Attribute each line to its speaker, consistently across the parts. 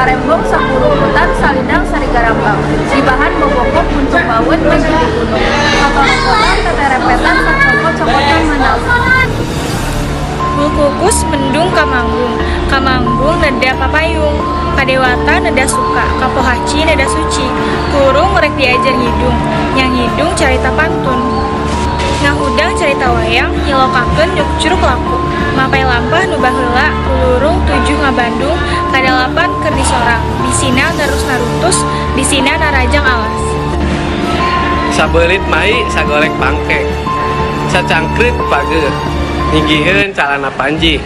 Speaker 1: Parembong sapuruputan salidang sarigarambang. Di bahan bobokok untuk bawet menjadi gunung. Kotor-kotor teterepetan cokot-cokotan menang.
Speaker 2: Kukus mendung kamanggung, kamanggung neda papayung, kadewata neda suka, kapohaci neda suci, kurung rek diajar hidung, yang hidung carita pantun. Ngahudang carita wayang, nyilokakeun nyuk curug laku, mapai lampah nu baheula, ulurung 7 ngabandung, kadalapan keur disorang, disina terus narutus, disina narajang alas.
Speaker 3: Sabeulit mai sagolek pangke, sacangkrit pageuh, ninggiheun calana panji,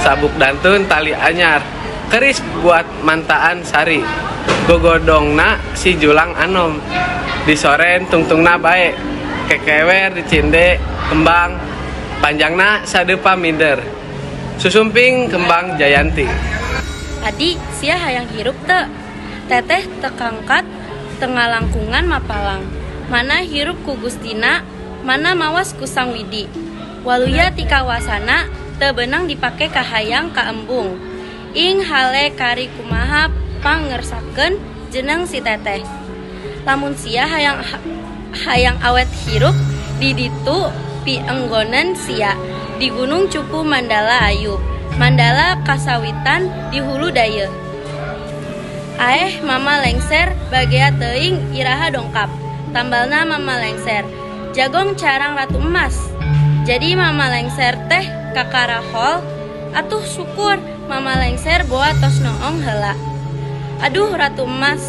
Speaker 3: sabuk dantun tali anyar, keris buat mantaan sari, gogodongna si julang anom, disoren tungtungna bae, kekewer dicinde kembang, panjangna sadepa minder, susumping kembang jayanti.
Speaker 4: Adi sia hayang hirup teu, teteh tekangkat tengah langkungan mapalang, mana hirup ku Gustina, mana mawas ku Sang Widi. Waluya ti kawasana teu beunang dipake kahayang ka embung. Ing hale kari kumaha pangersakeun jeneng si teteh. Lamun sia hayang awet hirup di ditu pi enggonen sia di Gunung Cupu Mandala Ayub. Mandala kasawitan di hulu daya. Aeh mama lengser bagea teuing iraha dongkap. Tambalna mama lengser. Jagong carang ratu emas. Jadi mama lengser teh kakarahol, atuh syukur mama lengser boa tos noong heula. Aduh ratu emas,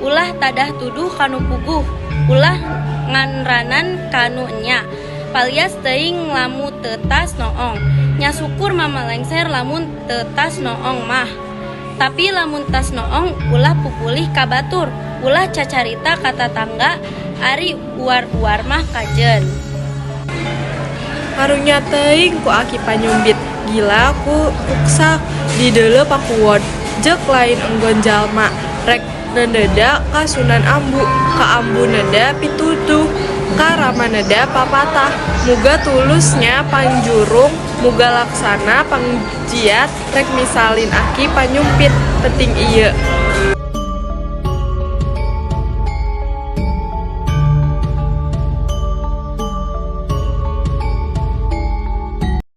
Speaker 4: ulah tadah tuduh kanu puguh, ulah nganranan kanu nya, palias teuing lamu teutas noong, nya syukur mama lengser lamun teutas noong mah. Tapi lamun tas noong ulah pupulih kabatur, ulah cacarita kata tangga, ari uar-uar mah kajen.
Speaker 2: Karunya teuing ku aki panyumbit, gila ku uksak di deuleu pakuwod, jek lain enggon jalma, rek nendeda ka Sunan Ambu, ka Ambu neda pituduh, ka Rama neda papatah, muga tulusnya panjurung, muga laksana pangjiat, rek misalin aki panyumpit, penting ieu.